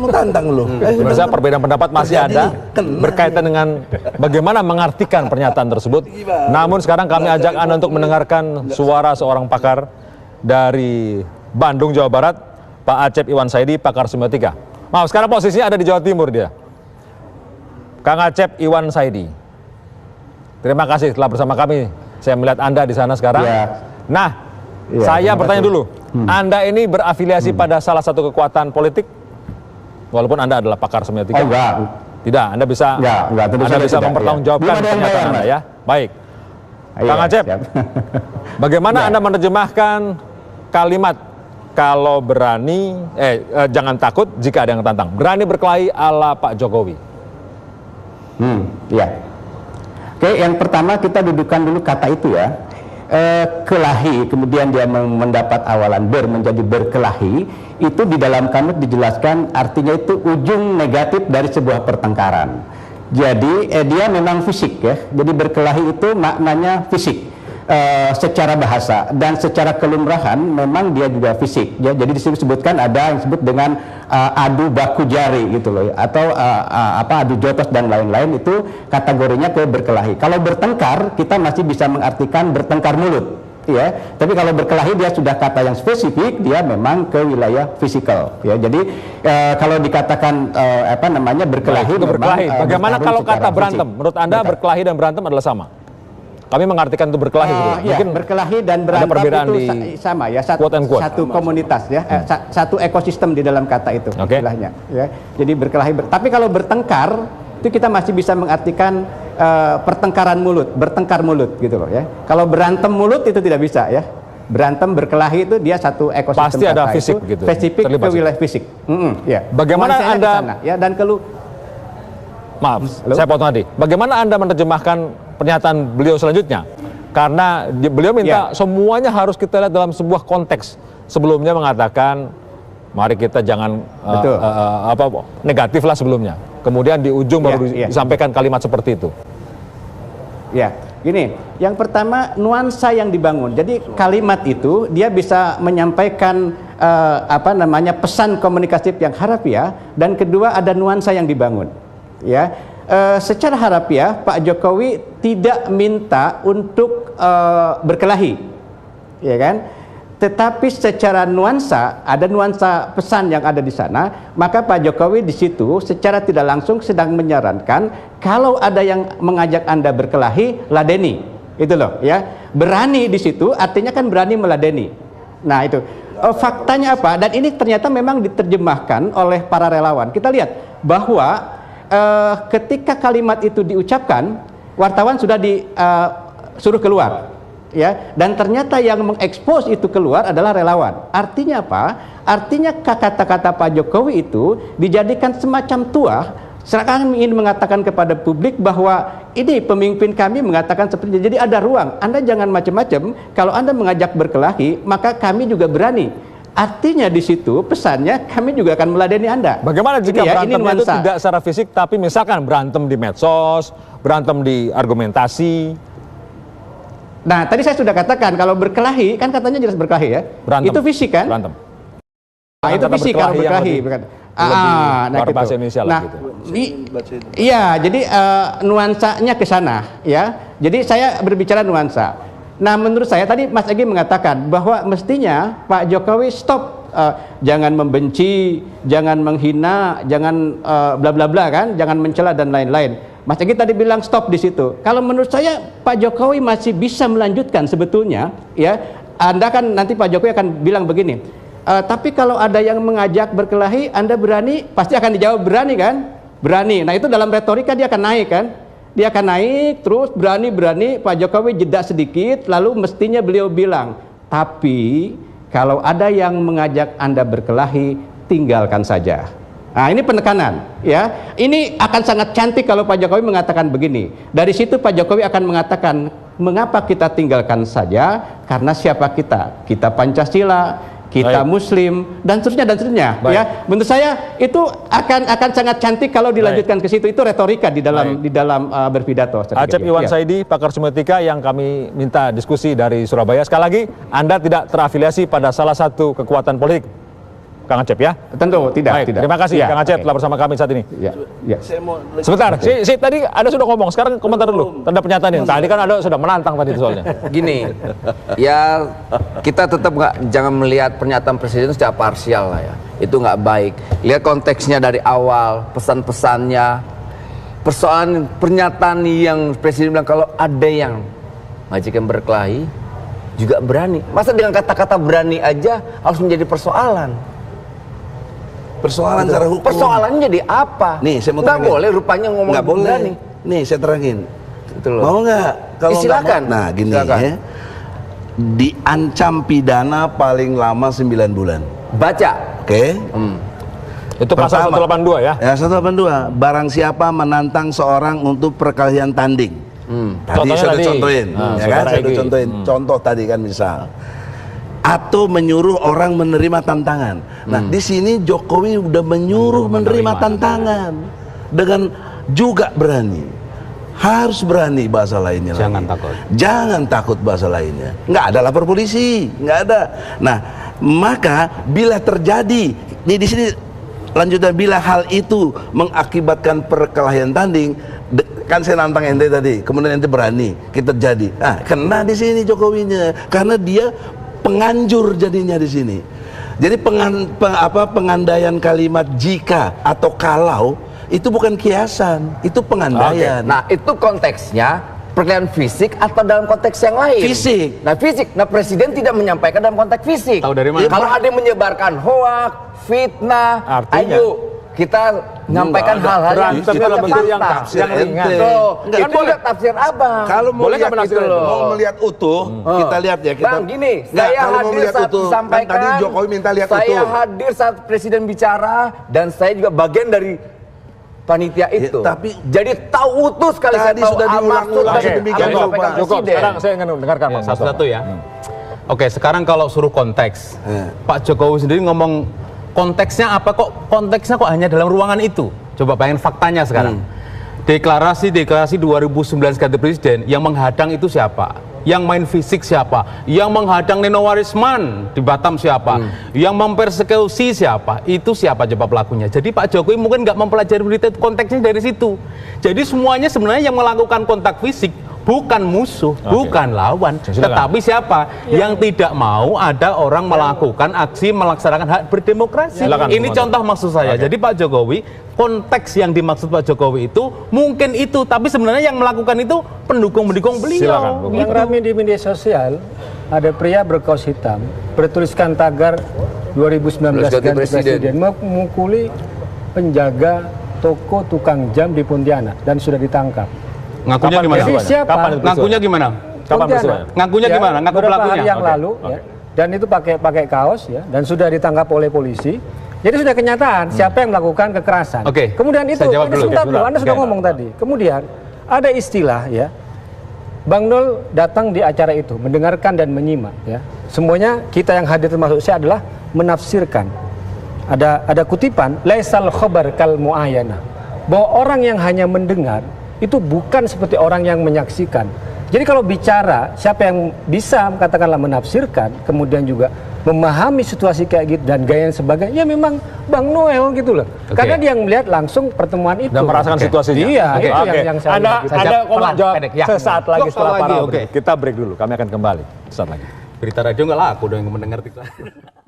mau tantang lu. Pemirsa, perbedaan pendapat masih ada berkaitan dengan bagaimana mengartikan pernyataan tersebut. Namun sekarang kami ajak Anda untuk mendengarkan suara seorang pakar dari Bandung, Jawa Barat, Pak Acep Iwan Saidi, pakar semiotika. Maaf, sekarang posisinya ada di Jawa Timur dia. Kang Acep Iwan Saidi, terima kasih telah bersama kami. Saya melihat Anda di sana sekarang. Ya. Nah, saya bertanya dulu, Anda ini berafiliasi pada salah satu kekuatan politik? Walaupun Anda adalah pakar semiotika. Oh, enggak. Tidak, Anda bisa Anda bisa mempertanggungjawabkan pernyataan Anda ya. Baik. Kang Acep, bagaimana Anda menerjemahkan kalimat kalau berani, jangan takut jika ada yang tantang. Berani berkelahi ala Pak Jokowi. Ya. Oke, yang pertama kita dudukkan dulu kata itu ya. Kelahi, kemudian dia mendapat awalan menjadi berkelahi, itu di dalam kamus dijelaskan artinya itu ujung negatif dari sebuah pertengkaran. Jadi dia memang fisik ya. Jadi berkelahi itu maknanya fisik. Secara bahasa dan secara kelumrahan memang dia juga fisik ya. Jadi disebutkan ada yang disebut dengan adu baku jari gitu loh, atau adu jotos dan lain-lain, itu kategorinya ke berkelahi. Kalau bertengkar kita masih bisa mengartikan bertengkar mulut ya, tapi kalau berkelahi dia sudah kata yang spesifik, dia memang ke wilayah fisikal ya. Jadi kalau dikatakan berkelahi, bagaimana kalau kata berantem? Menurut Anda berkelahi dan berantem adalah sama? Kami mengartikan itu berkelahi mungkin berkelahi dan berantem itu sama ya, satu komunitas ya, satu ekosistem di dalam kata itu istilahnya ya. Jadi berkelahi tapi kalau bertengkar itu kita masih bisa mengartikan pertengkaran mulut, bertengkar mulut gitu loh ya. Kalau berantem mulut itu tidak bisa ya. Berantem berkelahi itu dia satu ekosistem, pasti ada fisik gitu, spesifik ke wilayah fisik. Ya. Bagaimana Anda ya, dan maaf, saya potong tadi. Bagaimana Anda menerjemahkan pernyataan beliau selanjutnya? Karena beliau minta semuanya harus kita lihat dalam sebuah konteks. Sebelumnya mengatakan mari kita jangan negatif lah sebelumnya. Kemudian di ujung baru disampaikan kalimat seperti itu. Ya, gini, yang pertama nuansa yang dibangun. Jadi kalimat itu dia bisa menyampaikan pesan komunikatif yang harafiah, dan kedua ada nuansa yang dibangun. Ya, secara harafiah Pak Jokowi tidak minta untuk berkelahi, ya kan? Tetapi secara nuansa, ada nuansa pesan yang ada di sana, maka Pak Jokowi di situ secara tidak langsung sedang menyarankan kalau ada yang mengajak Anda berkelahi, ladeni, itu loh, ya. Berani di situ artinya kan berani meladeni. Nah itu faktanya apa? Dan ini ternyata memang diterjemahkan oleh para relawan. Kita lihat bahwa ketika kalimat itu diucapkan, wartawan sudah disuruh keluar, ya, dan ternyata yang mengekspos itu keluar adalah relawan. Artinya apa? Artinya kata-kata Pak Jokowi itu dijadikan semacam tuah, seakan ingin mengatakan kepada publik bahwa ini pemimpin kami mengatakan seperti itu. Jadi ada ruang, Anda jangan macam-macam. Kalau Anda mengajak berkelahi, maka kami juga berani. Artinya di situ pesannya kami juga akan meladeni Anda. Bagaimana jika berantem itu tidak secara fisik, tapi misalkan berantem di medsos, berantem di argumentasi? Nah, tadi saya sudah katakan kalau berkelahi, kan katanya jelas berkelahi ya. Berantem. Itu fisik kan? Berantem. Nah, itu fisik kalau berkelahi. Nah, bahasa Indonesia lah gitu. Iya, jadi nuansanya ke sana ya. Jadi saya berbicara nuansa. Nah, menurut saya tadi Mas Egy mengatakan bahwa mestinya Pak Jokowi stop, jangan membenci, jangan menghina, jangan bla bla bla kan, jangan mencela dan lain-lain. Mas Egy tadi bilang stop di situ. Kalau menurut saya Pak Jokowi masih bisa melanjutkan sebetulnya, ya. Anda kan nanti Pak Jokowi akan bilang begini, tapi kalau ada yang mengajak berkelahi, Anda berani? Pasti akan dijawab berani kan? Berani. Nah itu dalam retorika dia akan naik kan? Dia akan naik terus berani-berani. Pak Jokowi jeda sedikit, lalu mestinya beliau bilang, tapi kalau ada yang mengajak Anda berkelahi, tinggalkan saja. Nah ini penekanan ya. Ini akan sangat cantik kalau Pak Jokowi mengatakan begini. Dari situ Pak Jokowi akan mengatakan, mengapa kita tinggalkan saja? Karena siapa kita? Kita Pancasila, kita Muslim, dan seterusnya ya. Menurut saya itu akan sangat cantik kalau dilanjutkan ke situ. Itu retorika di dalam berpidato. Acep Iwan Saidi, pakar semiotika yang kami minta diskusi dari Surabaya. Sekali lagi, Anda tidak terafiliasi pada salah satu kekuatan politik. Kang Acep ya? Tentu tidak. Baik, tidak. terima kasih Ya, Kang Acep oke. telah bersama kami saat ini. Ya, ya. Sebentar, si tadi Anda sudah ngomong, sekarang komentar dulu terhadap pernyataan ini. Tadi kan Anda sudah menantang tadi soalnya. Gini, ya kita tetap jangan melihat pernyataan presiden secara parsial lah ya. Itu nggak baik. Lihat konteksnya dari awal, pesan-pesannya, persoalan pernyataan yang presiden bilang kalau ada yang majikan berkelahi juga berani. Masa dengan kata-kata berani aja harus menjadi persoalan? Persoalan secara hukum. Persoalannya jadi apa? Nih, saya mau nggak terangin. boleh rupanya ngomong Nggak boleh. berani. Nih, saya terangin. Gitu loh. Mau nggak? Kalau nggak Silakan. mau, nah gini Silakan. ya. Diancam pidana paling lama 9 bulan. Baca. Oke? Itu pasal Pertama. 182 ya. Ya, 182. Barang siapa menantang seorang untuk perkelahian tanding. Tadi Contohnya saya udah tadi. contohin, Nah, ya kan? saudara Saya udah Egy. contohin. Contoh tadi kan misal. Atau menyuruh orang menerima tantangan. Nah, di sini Jokowi udah menyuruh menerima tantangan dengan juga berani. Harus berani bahasa lainnya. Jangan lagi. takut. Jangan takut bahasa lainnya. Nggak ada lapor polisi, nggak ada. Nah, maka bila terjadi di sini lanjutan bila hal itu mengakibatkan perkelahian tanding, kan saya nantang ente tadi, kemudian ente berani, kita jadi. Ah, kena di sini Jokowinya, karena dia penganjur jadinya di sini. Jadi pengandaian kalimat jika atau kalau itu bukan kiasan, itu pengandaian. Nah, itu konteksnya perkelahian fisik atau dalam konteks yang lain? Fisik. Nah, fisik. Nah, presiden tidak menyampaikan dalam konteks fisik. Tahu dari mana? Kalau ada yang menyebarkan hoak, fitnah, Artinya? ayo kita menyampaikan hal-hal yang Berantem dalam sifatnya bentuk yang fakta. tafsir ringan. ente. Tuh, Enggak, itu juga tafsir abang. Kalau mau Boleh lihat nggak menafsirkan gitu itu? mau melihat utuh, kita lihat ya kita. Bang, gini, Nggak, saya kalau mau hadir melihat saat utuh, disampaikan. kan tadi Jokowi minta lihat saya utuh. hadir saat presiden bicara dan saya juga bagian dari panitia itu. tapi- jadi tahu utuh sekali saya Tadi tahu sudah diulang-ulang maksud sedemikian apa yang rupa. disampaikan Cukup, presiden. sekarang saya ingin mendengarkan Mas Hasto. Satu-satu ya. Oke, sekarang kalau suruh konteks, Pak Jokowi sendiri ngomong konteksnya apa kok? Konteksnya kok hanya dalam ruangan itu? Coba bayangin faktanya sekarang. Deklarasi 2019 ganti presiden yang menghadang itu siapa? Yang main fisik siapa? Yang menghadang Nino Warisman di Batam siapa? Yang mempersekusi siapa? Itu siapa coba pelakunya? Jadi Pak Jokowi mungkin nggak mempelajari berita itu, konteksnya dari situ. Jadi semuanya sebenarnya yang melakukan kontak fisik bukan musuh, bukan lawan, Silakan. tetapi siapa yang tidak mau ada orang melakukan aksi melaksanakan hak berdemokrasi. Silakan, Ini Bung contoh maksud saya. Oke. Jadi Pak Jokowi, konteks yang dimaksud Pak Jokowi itu mungkin itu, tapi sebenarnya yang melakukan itu pendukung-pendukung beliau. Silakan, Bung. Yang ramai di media sosial ada pria berkaos hitam bertuliskan tagar 2019 Ganti ganti presiden. presiden memukuli penjaga toko tukang jam di Pontianak dan sudah ditangkap. Ngakunya Kapan gimana? Jadi peristiwanya? siapa? Kapan itu Ngakunya gimana? Kapan Pontianak. peristiwanya? Ngakunya gimana? Ngaku beberapa pelakunya? hari yang Oke, lalu oke. ya, dan itu pakai kaos ya, dan sudah ditangkap oleh polisi. Jadi sudah kenyataan siapa yang melakukan kekerasan. Oke, Kemudian itu, saya jawab dulu. sebentar Oke, dulu, Anda sudah oke. ngomong tadi. Kemudian ada istilah ya, Bang Dol datang di acara itu, mendengarkan dan menyimak ya. Semuanya kita yang hadir termasuk saya adalah menafsirkan. Ada kutipan, laisal khobar kal muayana. Bahwa orang yang hanya mendengar itu bukan seperti orang yang menyaksikan. Jadi kalau bicara, siapa yang bisa katakanlah menafsirkan, kemudian juga memahami situasi kayak gitu dan gaya yang sebagainya, ya memang Bang Noel gitu loh. Oke. Karena dia melihat langsung pertemuan itu. Dan merasakan situasinya. Iya, Oke. itu Oke. yang saya Anda lihat. Saya ada jawab pelan, jawab pendek, ya. sesaat lagi Kok setelah lagi? para Oke. break. Kita break dulu. Kami akan kembali sesaat lagi. Berita radio nggak laku dong yang mendengar kita.